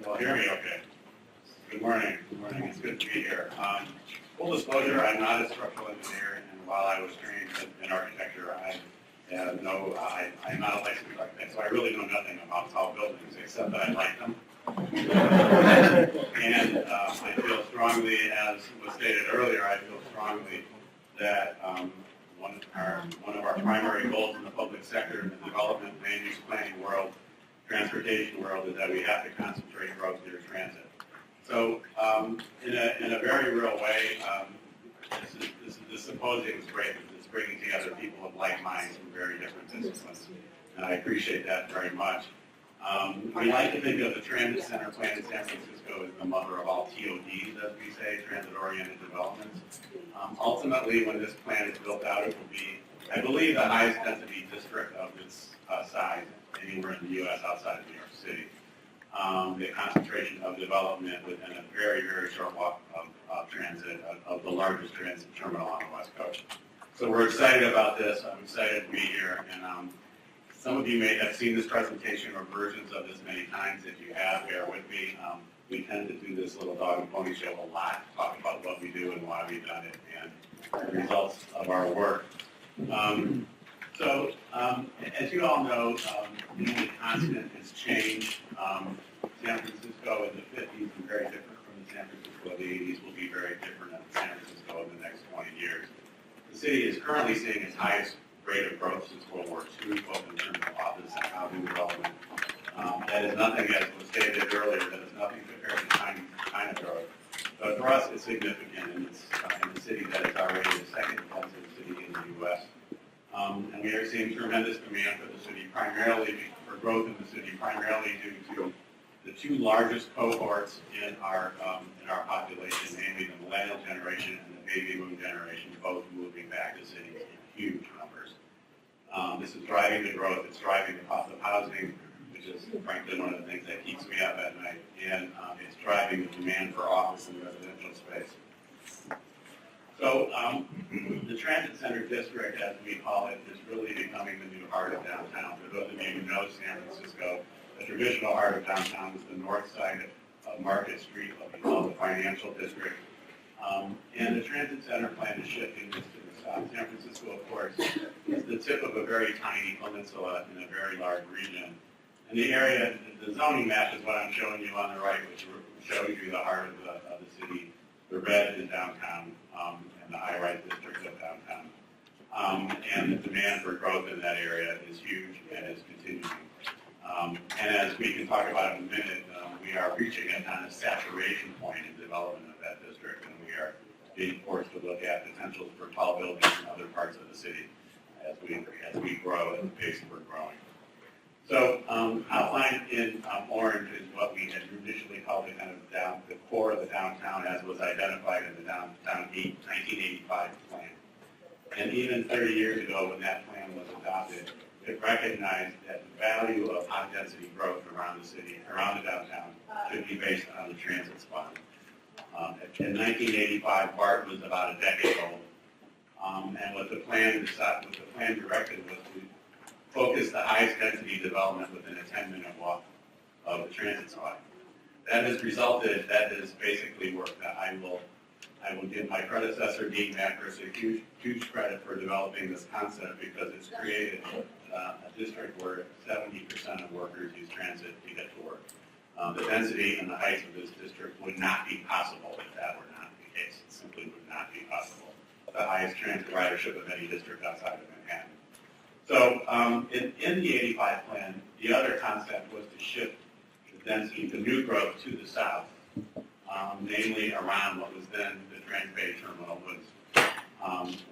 You all hear me okay? Good morning. Good morning. It's good to be here. Full disclosure, I'm not a structural engineer, and while I was trained in architecture, I'm not a licensed architect, so I really know nothing about tall buildings except that I like them. And I feel strongly, as was stated earlier, I feel strongly that one of our primary goals in the public sector in the development, land use planning world, transportation world, is that we have to concentrate growth near transit. So in a very real way, this symposium is great because it's bringing together people of like minds from very different disciplines, and I appreciate that very much. We like to think of the Transit Center plan in San Francisco as the mother of all TODs, as we say, transit-oriented developments. Ultimately, when this plan is built out, it will be, I believe, the highest density district of its size anywhere in the U.S. outside of New York City. The concentration of development within a very, very short walk of transit, of the largest transit terminal on the West Coast. So we're excited about this. I'm excited to be here. And some of you may have seen this presentation or versions of this many times. If you have, bear with me. We tend to do this little dog and pony show a lot, talk about what we do and why we've done it and the results of our work. As you all know, the only constant is change. San Francisco in the 50s was very different from the San Francisco of the 80s, will be very different than San Francisco in the next 20 years. The city is currently seeing its highest rate of growth since World War II, both in terms of office and housing development. That is nothing, as was stated earlier, that is nothing compared to China growth. But for us, it's significant, and it's in a city that is already the second densest city in the U.S. And we are seeing tremendous demand for the city, primarily for growth in the city, primarily due to the two largest cohorts in our population, namely the millennial generation and the baby boom generation, both moving back to cities in huge numbers. This is driving the growth. It's driving the cost of housing, which is frankly one of the things that keeps me up at night, and it's driving the demand for office and residential space. So the Transit Center District, as we call it, is really becoming the new heart of downtown. For those of you who know San Francisco, the traditional heart of downtown is the north side of Market Street, what we call the financial district. And the Transit Center plan is shifting this to the south. San Francisco, of course, is the tip of a very tiny peninsula in a very large region. And the area, the zoning map is what I'm showing you on the right, which shows you the heart of the city. The red is downtown, and the high-rise district of downtown. And the demand for growth in that area is huge and is continuing. And as we can talk about in a minute, we are reaching a kind of saturation point in development of that district, and we are being forced to look at potentials for tall buildings in other parts of the city as we grow at the pace we're growing. So outlined in orange is what we had initially called the kind of the core of the downtown, as was identified in the downtown 1985 plan. And even 30 years ago, when that plan was adopted, it recognized that the value of high-density growth around the city, around the downtown, should be based on the transit spot. In 1985, BART was about a decade old, and what the plan directed was to focus the highest density development within a 10-minute walk of the transit spot. That has basically worked. I will give my predecessor, Dean Macris, a huge credit for developing this concept, because it's created a district where 70% of workers use transit to get to work. The density and the height of this district would not be possible if that were not the case. It simply would not be possible. The highest transit ridership of any district outside of Manhattan. So in the 85 plan, the other concept was to shift the density, the new growth, to the south, namely around what was then the Trans Bay terminal,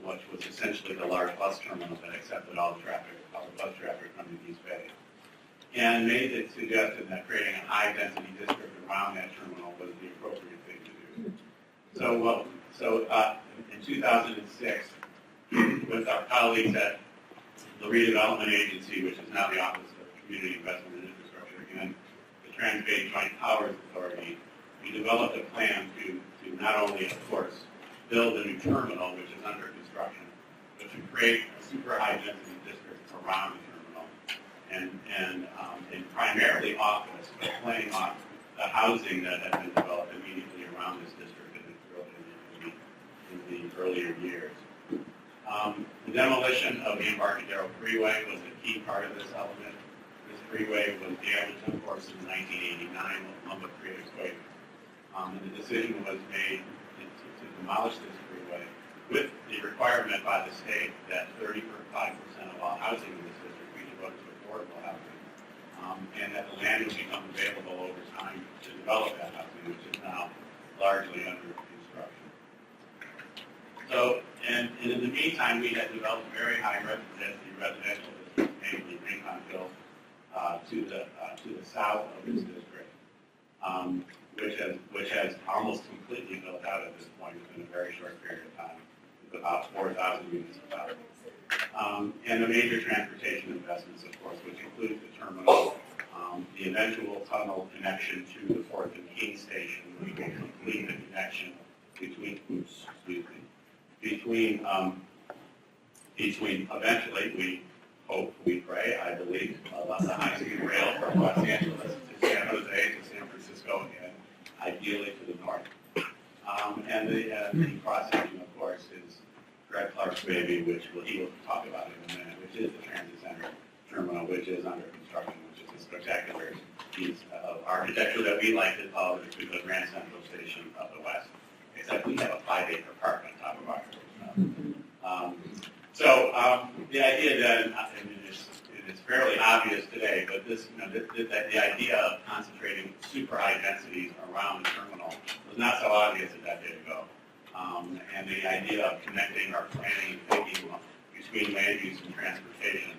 which was essentially the large bus terminal that accepted all the bus traffic from the East Bay, and made the suggestion that creating a high-density district around that terminal was the appropriate thing to do. So in 2006, with our colleagues at the Redevelopment Agency, which is now the Office of Community Investment and Infrastructure, and the Trans Bay Joint Powers Authority, we developed a plan to not only, of course, build a new terminal, which is under construction, but to create a super high-density district around the terminal, and primarily office, but playing off the housing that had been developed immediately around this district in the earlier years. The demolition of the Embarcadero Freeway was a key part of this element. This freeway was damaged, of course, in 1989 when Columbia Creek quake. And the decision was made to demolish this freeway with the requirement by the state that 35% of all housing in this district be devoted to affordable housing, and that the land would become available over time to develop that housing, which is now largely under construction. So, and in the meantime, we had developed very high density residential districts, namely Rincon Hill, to the south of this district, which has almost completely built out at this point in a very short period of time, with about 4,000 units of housing. And the major transportation investments, of course, which includes the terminal, the eventual tunnel connection to the 4th and King Station, which will complete the connection between eventually, we hope, we pray, I believe, the high-speed rail from Los Angeles to San Jose to San Francisco and ideally to the north. And the cross-section, of course, is Greg Clark's baby, which he will talk about in a minute, which is the Transit Center Terminal, which is under construction, which is a spectacular piece of architecture that we like to call the Grand Central Station of the West, except we have a 5-acre park on top of ours. The idea then, it's fairly obvious today, but the idea of concentrating super high densities around the terminal was not so obvious a decade ago. And the idea of connecting our planning and thinking between land use and transportation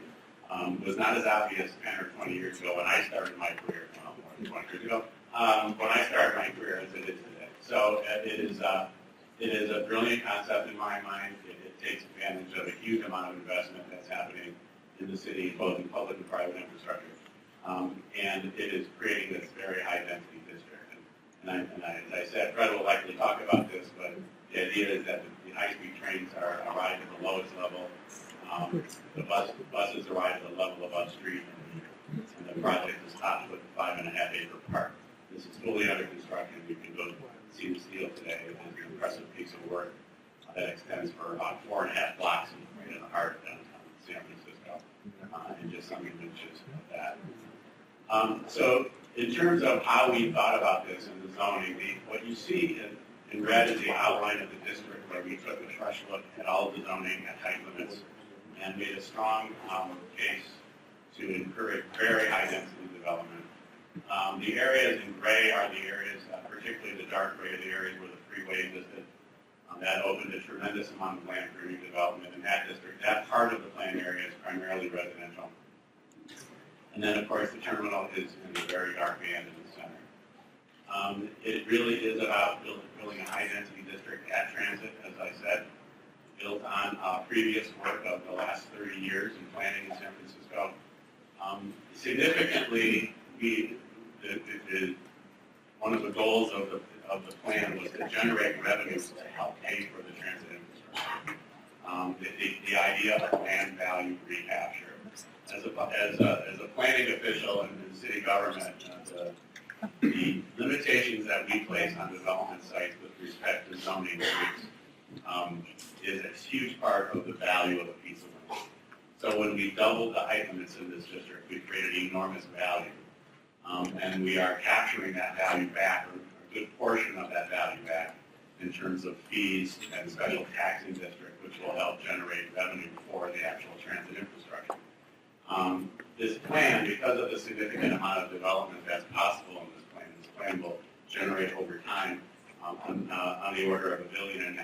was not as obvious 10 or 20 years ago when I started my career, well, more than 20 years ago, when I started my career as it is today. So it is a brilliant concept in my mind. It takes advantage of a huge amount of investment that's happening in the city, both in public and private infrastructure. And it is creating this very high density district. And as I said, Fred will likely talk about this, but the idea is that the high-speed trains arrive at the lowest level. The buses arrive at the level above street, and the project is topped with a 5.5-acre park. This is fully under construction. You can go see the steel today. It is an impressive piece of work that extends for about 4.5 blocks right in the heart of downtown San Francisco, and just some images of that. So in terms of how we thought about this in the zoning, what you see in red is the outline of the district where we took a fresh look at all of the zoning and height limits and made a strong case to encourage very high density development. The areas in gray are the areas, particularly the dark gray, are the areas where the freeway existed. That opened a tremendous amount of land for new development in that district. That part of the planned area is primarily residential. And then, of course, the terminal is in the very dark band in the center. It really is about building a high-density district at transit, as I said, built on previous work of the last 30 years in planning in San Francisco. Significantly, one of the goals of the plan was to generate revenues to help pay for the transit infrastructure. The idea of land value recapture. As a planning official in city government, the limitations that we place on development sites with respect to zoning is a huge part of the value of a piece of land. So when we doubled the height limits in this district, we created enormous value. And we are capturing that value back, or a good portion of that value back, in terms of fees and special taxing district, which will help generate revenue for the actual transit infrastructure. This plan, because of the significant amount of development that's possible in this plan will generate over time on the order of $1.5 billion to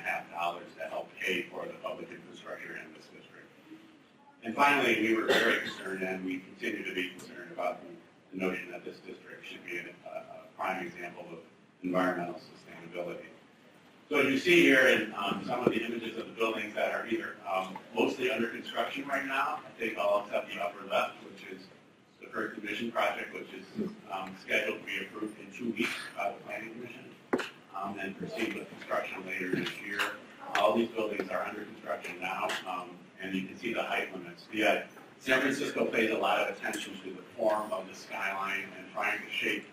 help pay for the public infrastructure in this district. And finally, we were very concerned, and we continue to be concerned about the notion that this district should be a prime example of environmental sustainability. So you see here in some of the images of the buildings that are either mostly under construction right now, I think all except the upper left, which is the First Division project, which is scheduled to be approved in 2 weeks by the Planning Commission, and proceed with construction later this year. All these buildings are under construction now, and you can see the height limits. San Francisco pays a lot of attention to the form of the skyline and trying to shape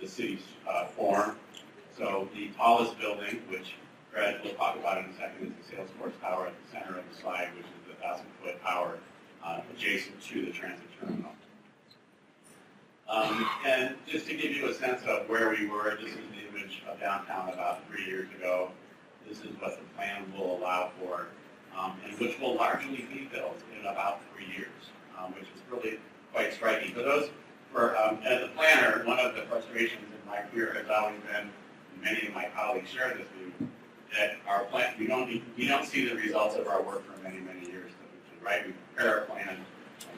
the city's So the tallest building, which Fred will talk about in a second, is the Salesforce Tower at the center of the slide, which is the 1,000-foot tower adjacent to the transit terminal. And just to give you a sense of where we were, this is the image of downtown about 3 years ago. This is what the plan will allow for, and which will largely be built in about 3 years, which is really quite striking. For those, as a planner, one of the frustrations in my career has always been, and many of my colleagues share this view, that our plan, we don't see the results of our work for many, many years. Right? We prepare a plan,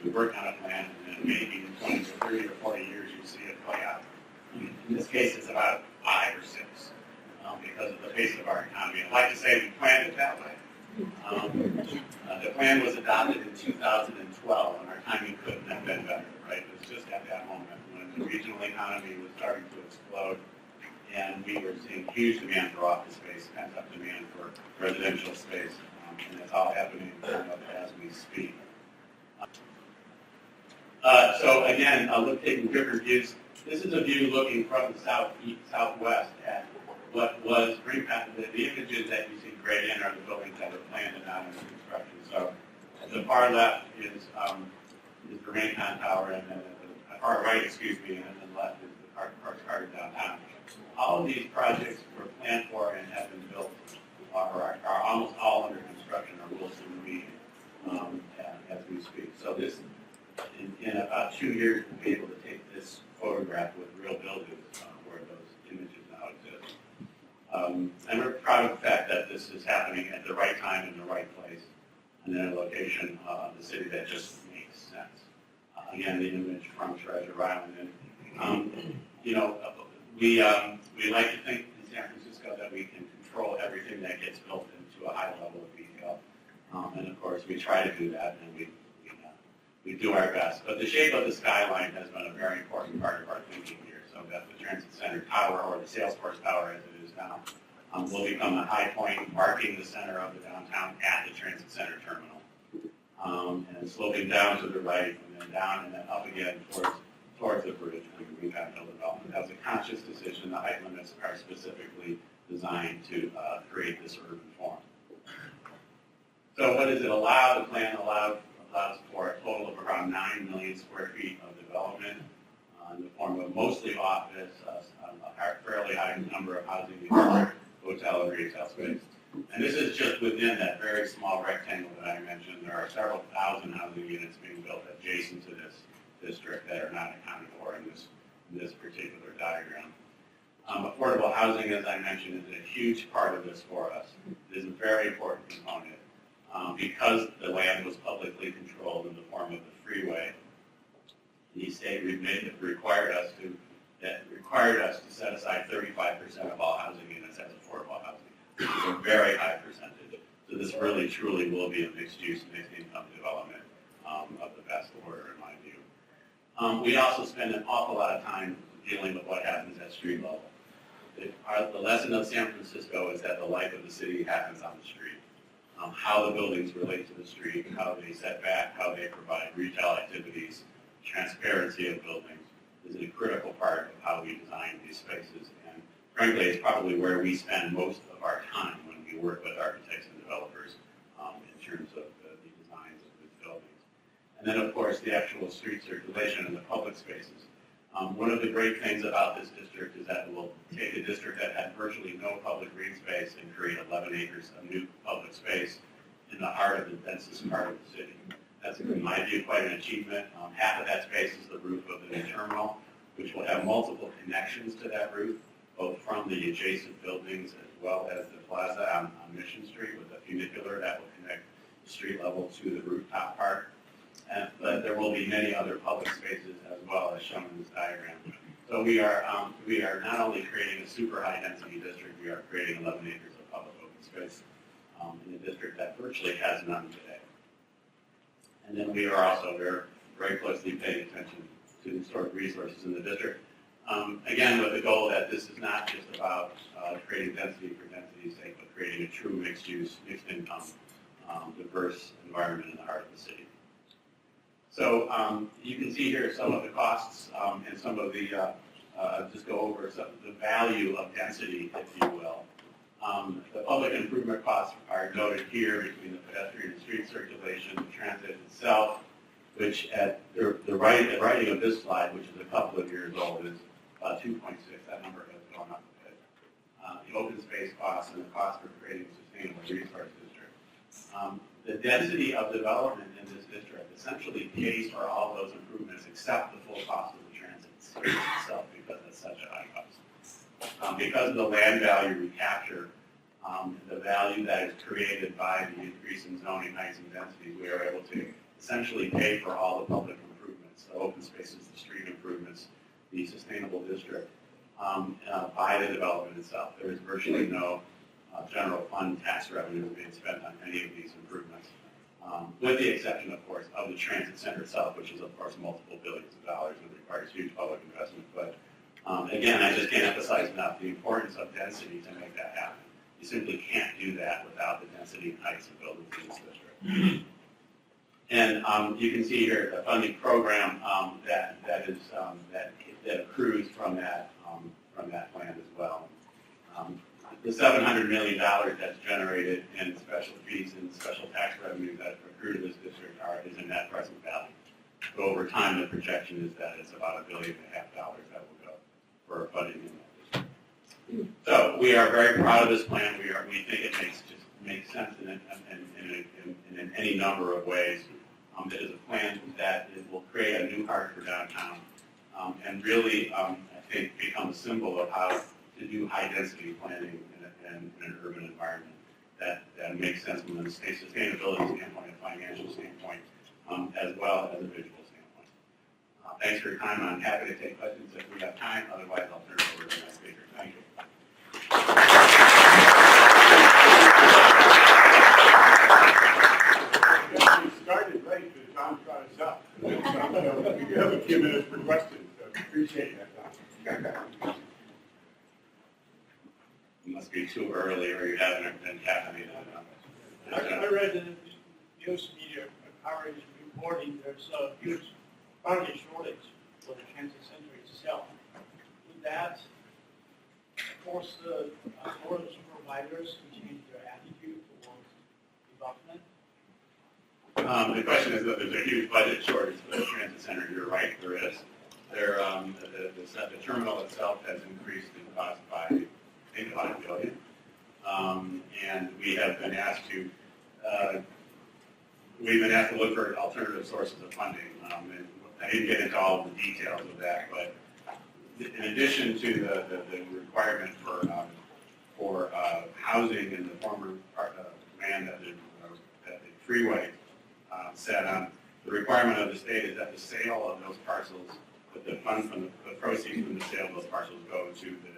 we work on a plan, and then maybe in 20 to 30 or 40 years you see it play out. In this case, it's about 5 or 6 because of the pace of our economy. I'd like to say we planned it that way. The plan was adopted in 2012, and our timing couldn't have been better. Right? It was just at that moment when the regional economy was starting to explode, and we were seeing huge demand for office space, pent-up demand for residential space. And it's all happening as we speak. So again, taking different views. This is a view looking from the southwest at what was the images that you see gray in are the buildings that were planned and not under construction. So at the far left is the Raycon Tower, and then at the far right, and then left is the Parks Garden downtown. All of these projects were planned for and have been built, are almost all under construction or will soon be as we speak. So this, in about 2 years, we'll be able to take this photograph with real buildings where those images now exist. And we're proud of the fact that this is happening at the right time in the right place, and in a location of the city that just makes sense. Again, the image from Treasure Island. And, we like to think in San Francisco that we can control everything that gets built into a high level of detail. And of course, we try to do that, and we do our best. But the shape of the skyline has been a very important part of our thinking here, so that the Transit Center Tower, or the Salesforce Tower as it is now, will become a high point marking the center of the downtown at the Transit Center terminal. And sloping down to the right, and then down, and then up again towards the bridge and the Greentown Hill development. That was a conscious decision. The height limits are specifically designed to create this urban form. So what does it allow? The plan allows for a total of around 9 million square feet of development in the form of mostly office, a fairly high number of housing units, hotel and retail space. And this is just within that very small rectangle that I mentioned. There are several thousand housing units being built adjacent to this district that are not accounted for in this particular diagram. Affordable housing, as I mentioned, is a huge part of this for us. It is a very important component. Because the land was publicly controlled in the form of the freeway, the state required us to set aside 35% of all housing units as affordable housing. This is a very high percentage. So this really, truly will be a mixed-use, mixed-income development of the best order, in my view. We also spend an awful lot of time dealing with what happens at street level. The lesson of San Francisco is that the life of the city happens on the street. How the buildings relate to the street, how they set back, how they provide retail activities, transparency of buildings is a critical part of how we design these spaces. And frankly, it's probably where we spend most of our time when we work with architects and developers in terms of the designs of these buildings. And then, of course, the actual street circulation and the public spaces. One of the great things about this district is that we'll take a district that had virtually no public green space and create 11 acres of new public space in the heart of the densest part of the city. That's, in my view, quite an achievement. Half of that space is the roof of the new terminal, which will have multiple connections to that roof, both from the adjacent buildings as well as the plaza on Mission Street with a funicular that will connect the street level to the rooftop part. But there will be many other public spaces as well, as shown in this diagram. So we are not only creating a super high density district, we are creating 11 acres of public open space in a district that virtually has none today. And then we are also very closely paying attention to the historic resources in the district. Again, with the goal that this is not just about creating density for density's sake, but creating a true mixed use, mixed income, diverse environment in the heart of the city. So you can see here some of the costs and some of the just go over the value of density, if you will. The public improvement costs are noted here between the pedestrian and street circulation, the transit itself, which at the writing of this slide, which is a couple of years old, is 2.6. That number has gone up a bit. The open space costs and the cost for creating a sustainable resource district. The density of development in this district essentially pays for all those improvements except the full cost of the transit service itself, because it's such a high cost. Because of the land value recapture, the value that is created by the increase in zoning heights and densities, we are able to essentially pay for all the public improvements, the open spaces, the street improvements, the sustainable district, by the development itself. There is virtually no general fund tax revenue being spent on any of these improvements, with the exception, of course, of the transit center itself, which is, of course, multiple billions of dollars and requires huge public investment. But again, I just can't emphasize enough the importance of density to make that happen. You simply can't do that without the density and heights of buildings in this district. And you can see here the funding program that accrues from that plan as well. The $700 million that's generated in special fees and special tax revenues that accrue to this district is in net present value. So over time, the projection is that it's about $1.5 billion that will go for funding in that district. So we are very proud of this plan. We think it makes sense in any number of ways. It is a plan that will create a new heart for downtown and really, I think, become a symbol of how to do high-density planning in an urban environment that makes sense from a sustainability standpoint, a financial standpoint, as well as a visual standpoint. Thanks for your time. I'm happy to take questions if we have time. Otherwise, I'll turn it over to my speaker. Thank you. We started late, but Tom brought us up. We have a few minutes for questions, so appreciate that, Tom. It must be too early, or you haven't been caffeinated enough. I read in the news media coverage reporting there's a huge parking shortage for the transit center itself. Would that force the board of supervisors to change their attitude towards development? The question is that there's a huge budget shortage for the transit center. You're right, there is. The terminal itself has increased in cost by, I think, about $1 billion. And we have been asked to look for alternative sources of funding. And I didn't get into all of the details of that, but in addition to the requirement for housing in the former land that the freeway sat on, the requirement of the state is that the sale of those parcels, that the funds from the proceeds from the sale of those parcels go to the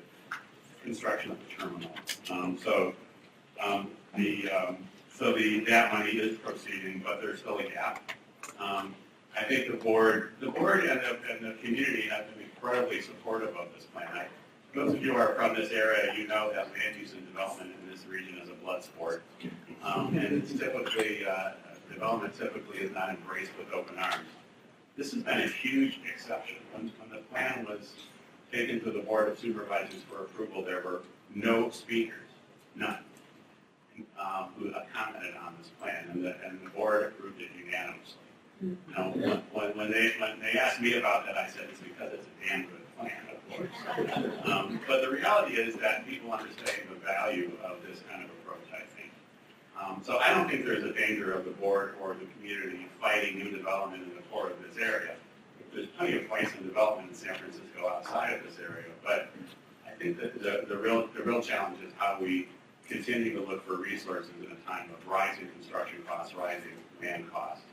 construction of the terminal. That money is proceeding, but there's still a gap. I think the board and the community have been incredibly supportive of this plan. Those of you who are from this area, you know that land use and development in this region is a blood sport, and it's typically development typically is not embraced with open arms. This has been a huge exception. When the plan was taken to the Board of Supervisors for approval, there were no speakers, none, who commented on this plan, and the board approved it unanimously. When they asked me about that, I said it's because it's a damn good plan, of course. But the reality is that people understand the value of this kind of approach, I think. So I don't think there's a danger of the board or the community fighting new development in the core of this area. There's plenty of fights and development in San Francisco outside of this area, but I think that the real challenge is how we continue to look for resources in a time of rising construction costs, rising land costs.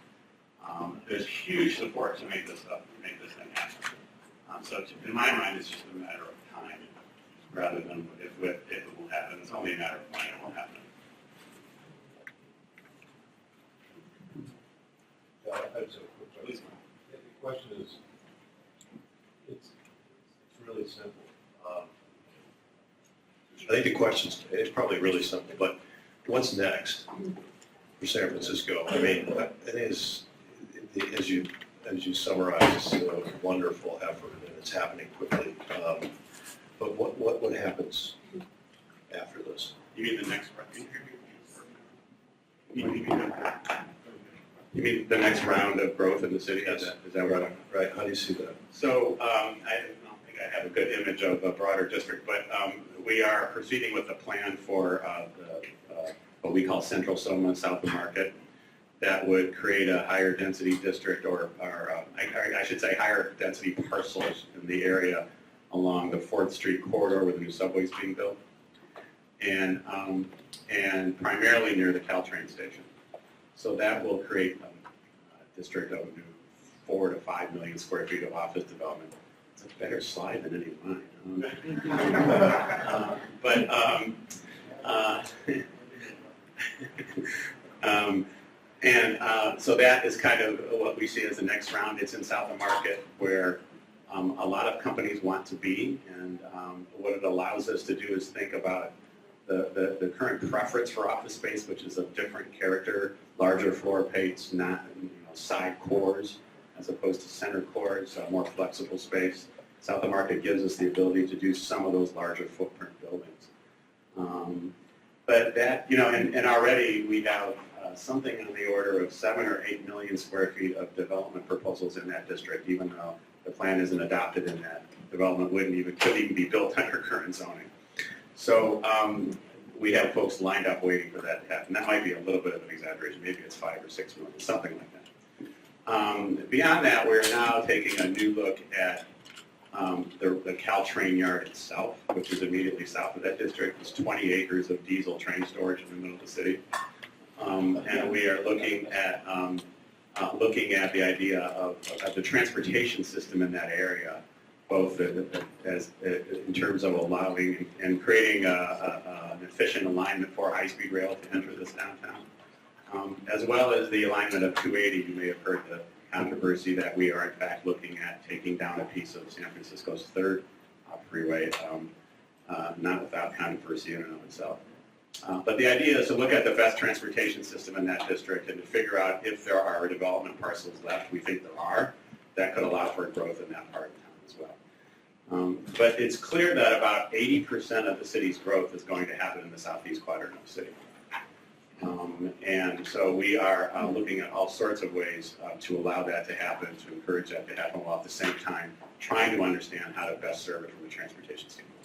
There's huge support to make this thing happen. So in my mind, it's just a matter of time rather than if it will happen. It's only a matter of when it will happen. I just have a quick question. The question is, it's really simple. I think the question's, it's probably really simple, but what's next for San Francisco? I mean, it is, as you summarize, it's a wonderful effort, and it's happening quickly. But what happens after this? You mean the next round? You mean the next round of growth in the city? Yes. Is that right? Right, how do you see that? So I don't think I have a good image of a broader district, but we are proceeding with a plan for what we call Central Soma, south of Market, that would create a higher density district, or I should say higher density parcels in the area along the 4th Street corridor where the new subway is being built, and primarily near the Caltrain station. So that will create a district of 4 to 5 million square feet of office development. It's a better slide than any of mine. So that is kind of what we see as the next round. It's in South of Market, where a lot of companies want to be, and what it allows us to do is think about the current preference for office space, which is of different character, larger floor plates, not side cores, as opposed to center cores, so more flexible space. South of Market gives us the ability to do some of those larger footprint buildings. But that, and already we have something on the order of 7 or 8 million square feet of development proposals in that district, even though the plan isn't adopted in that. Development couldn't even be built under current zoning. So we have folks lined up waiting for that to happen. That might be a little bit of an exaggeration. Maybe it's 5 or 6 million, something like that. Beyond that, we're now taking a new look at the Caltrain yard itself, which is immediately south of that district. It's 20 acres of diesel train storage in the middle of the city. And we are looking at the idea of the transportation system in that area, both in terms of allowing and creating an efficient alignment for high-speed rail to enter this downtown, as well as the alignment of 280. You may have heard the controversy that we are in fact looking at taking down a piece of San Francisco's 3rd freeway, not without controversy in and of itself. But the idea is to look at the best transportation system in that district and to figure out if there are development parcels left. We think there are that could allow for growth in that part of town as well. But it's clear that about 80% of the city's growth is going to happen in the southeast quadrant of the city. And so we are looking at all sorts of ways to allow that to happen, to encourage that to happen, while at the same time trying to understand how to best serve it from a transportation standpoint.